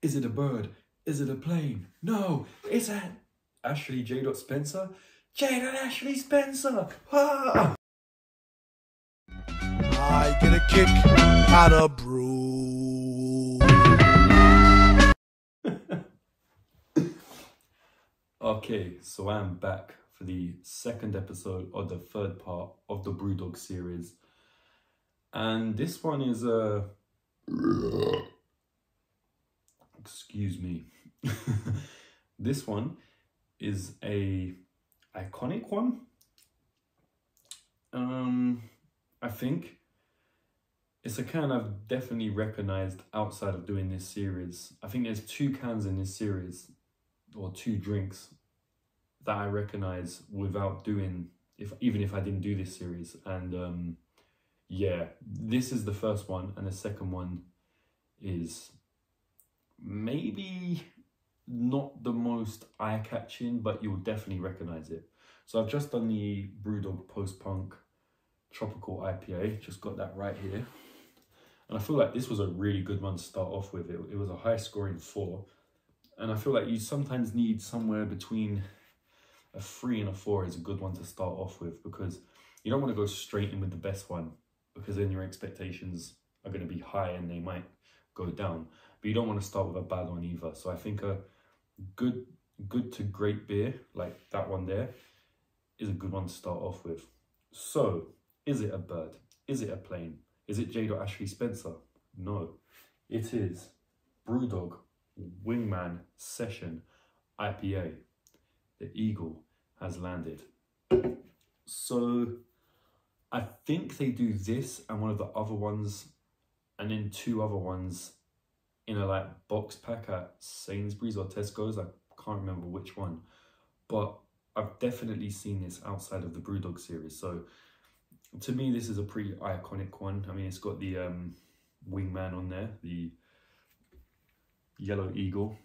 Is it a bird? Is it a plane? No, it's Ashley J. Spencer. J. Ashley Spencer. Ah! I get a kick out of brew. Okay, so I am back for the second episode of the third part of the BREWDOG series. And this one is a... Excuse me. This one is a iconic one. I think it's a can I've definitely recognized outside of doing this series. I think there's 2 cans in this series, or 2 drinks, that I recognize without doing, even if I didn't do this series. And yeah, this is the first one, and the second one is maybe not the most eye-catching, but you'll definitely recognize it. So I've just done the BREWDOG Post-Punk Tropical IPA, just got that right here. And I feel like this was a really good one to start off with. It was a high scoring 4. And I feel like you sometimes need somewhere between a 3 and a 4 is a good one to start off with, because you don't want to go straight in with the best one, because then your expectations are going to be high and they might go down. But you don't want to start with a bad one either. So I think a good to great beer, like that one there, is a good one to start off with. So, is it a bird? Is it a plane? Is it J. Ashley Spencer? No, it is BREWDOG Wingman Session IPA. The eagle has landed. So I think they do this and one of the other ones, and then 2 other ones in a like box pack at Sainsbury's or Tesco's. I can't remember which one, but I've definitely seen this outside of the BREWDOG series. So to me, this is a pretty iconic one. I mean, it's got the Wingman on there, the yellow eagle.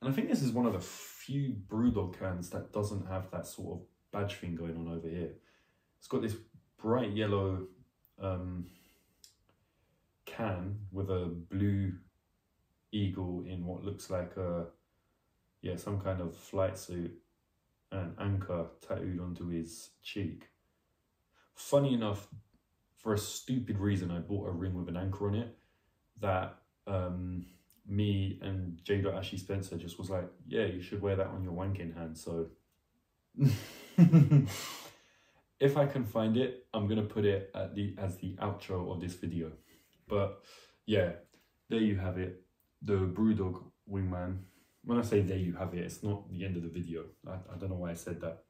And I think this is one of the few BREWDOG cans that doesn't have that sort of badge thing going on over here. It's got this bright yellow can with a blue eagle in what looks like a, yeah, some kind of flight suit, and anchor tattooed onto his cheek. Funny enough, for a stupid reason, I bought a ring with an anchor on it that me and J. Ashley Spencer just was like, yeah, you should wear that on your wanking hand. So if I can find it, I'm gonna put it at as the outro of this video. But yeah, there you have it, the BREWDOG Wingman. When I say there you have it, it's not the end of the video. I don't know why I said that.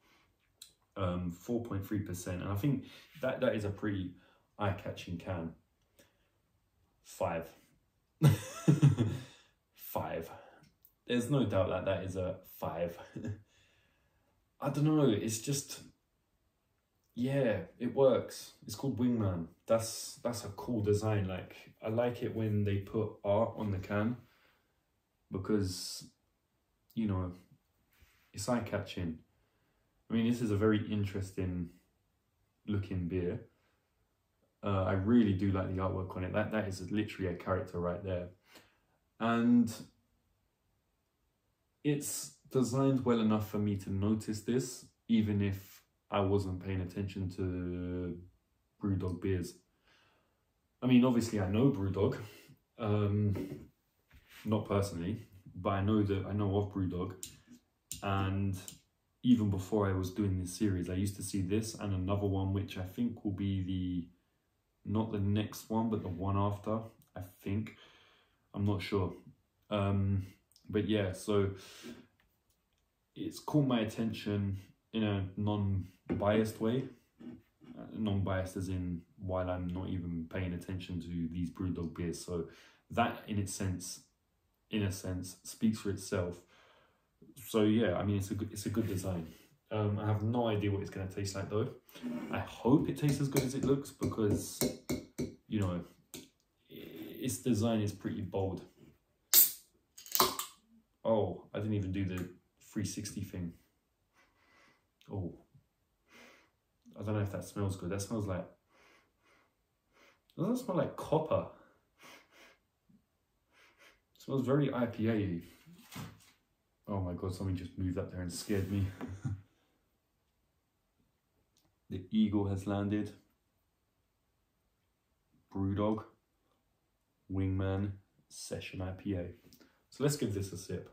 4.3%, and I think that is a pretty eye-catching can. 5. 5. There's no doubt that that is a 5. I don't know, it's just, yeah, it works. It's called Wingman. That's a cool design. Like, I like it when they put art on the can, because, you know, it's eye-catching. I mean, this is a very interesting looking beer. I really do like the artwork on it. That is literally a character right there. And it's designed well enough for me to notice this, even if I wasn't paying attention to BREWDOG beers. I mean, obviously I know BREWDOG, not personally, but I know of BREWDOG. And even before I was doing this series, I used to see this and another one, which I think will be not the next one, but the one after, I think. I'm not sure. But yeah, so it's caught my attention in a non-biased way. Non-biased as in while I'm not even paying attention to these BREWDOG beers. So that in a sense, speaks for itself. So yeah, I mean, it's a good design. I have no idea what it's going to taste like though. I hope it tastes as good as it looks, because, you know, its design is pretty bold. Oh, I didn't even do the 360 thing. Oh, I don't know if that smells good. That smells like, doesn't that smell like copper? It Smells very IPA-y. Oh my God, something just moved up there and scared me. The eagle has landed. BREWDOG, Wingman, Session IPA. So let's give this a sip.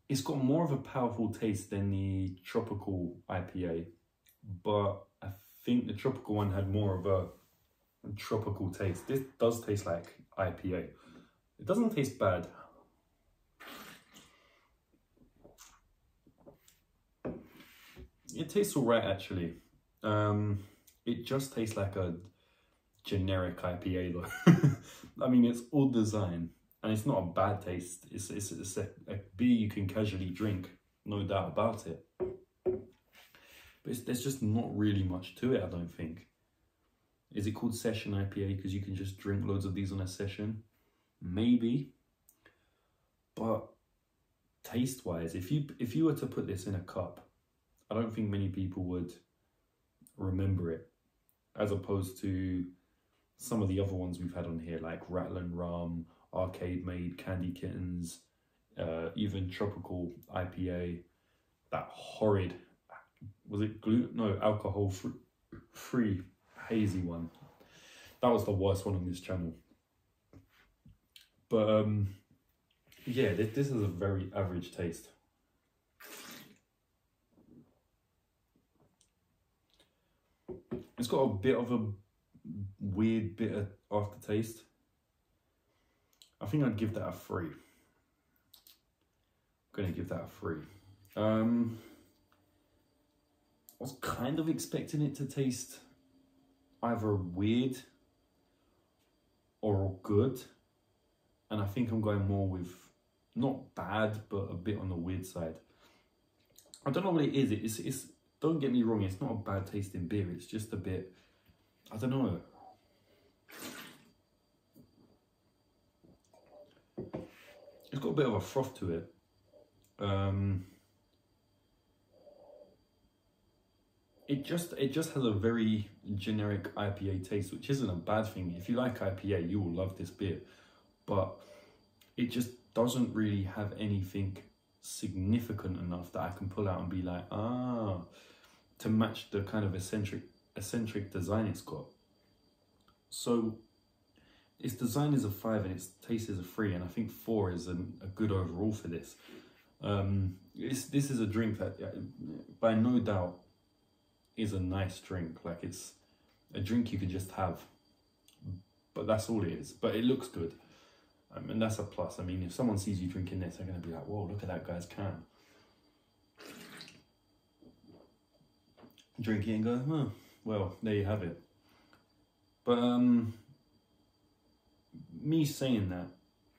It's got more of a powerful taste than the tropical IPA, but I think the tropical one had more of a tropical taste. This does taste like IPA. It doesn't taste bad. It tastes all right, actually. It just tastes like a generic IPA though. I mean, it's all design and it's not a bad taste. It's a beer you can casually drink, no doubt about it. But there's just not really much to it, I don't think. Is it called Session IPA because you can just drink loads of these on a session? Maybe. But taste-wise, if you were to put this in a cup, I don't think many people would remember it, as opposed to some of the other ones we've had on here, like Rattlin' Rum, Arcade Made, Candy Kittens, even Tropical IPA, that horrid, was it alcohol free hazy one. That was the worst one on this channel. But yeah, this is a very average taste. It's got a bit of a weird bitter aftertaste. I think I'd give that a 3. I'm gonna give that a 3. I was kind of expecting it to taste either weird or good, and I think I'm going more with not bad but a bit on the weird side. I don't know what it is. It's don't get me wrong, it's not a bad tasting beer, it's just a bit, I don't know. It's got a bit of a froth to it. It just has a very generic IPA taste, which isn't a bad thing. If you like IPA, you will love this beer. But it just doesn't really have anything significant enough that I can pull out and be like, to match the kind of eccentric design it's got. So its design is a 5 and its taste is a 3, and I think 4 is a good overall for this. This is a drink that by no doubt is a nice drink. Like, it's a drink you could just have, but that's all it is. But it looks good, and that's a plus. I mean, if someone sees you drinking this, they're going to be like, whoa, look at that guy's can. Drink it and go, oh, well, there you have it. But me saying that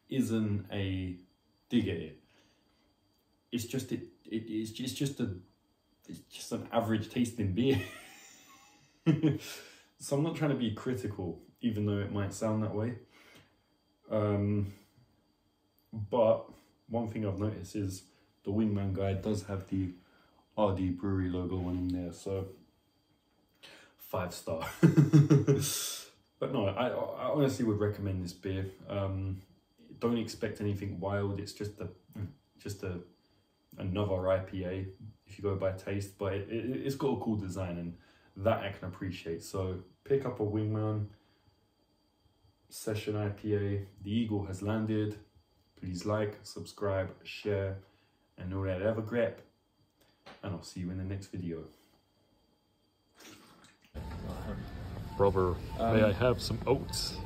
isn't a dig at it. It's just it's just an average tasting beer. So I'm not trying to be critical, even though it might sound that way. But one thing I've noticed is the Wingman guy does have the RD Brewery logo on there, so 5 star. But no, I honestly would recommend this beer. Don't expect anything wild. It's just another IPA if you go by taste, but it's got a cool design, and that I can appreciate. So pick up a Wingman Session IPA. The eagle has landed. Please like, subscribe, share, and all that other crap. And I'll see you in the next video. Brother, may I have some oats?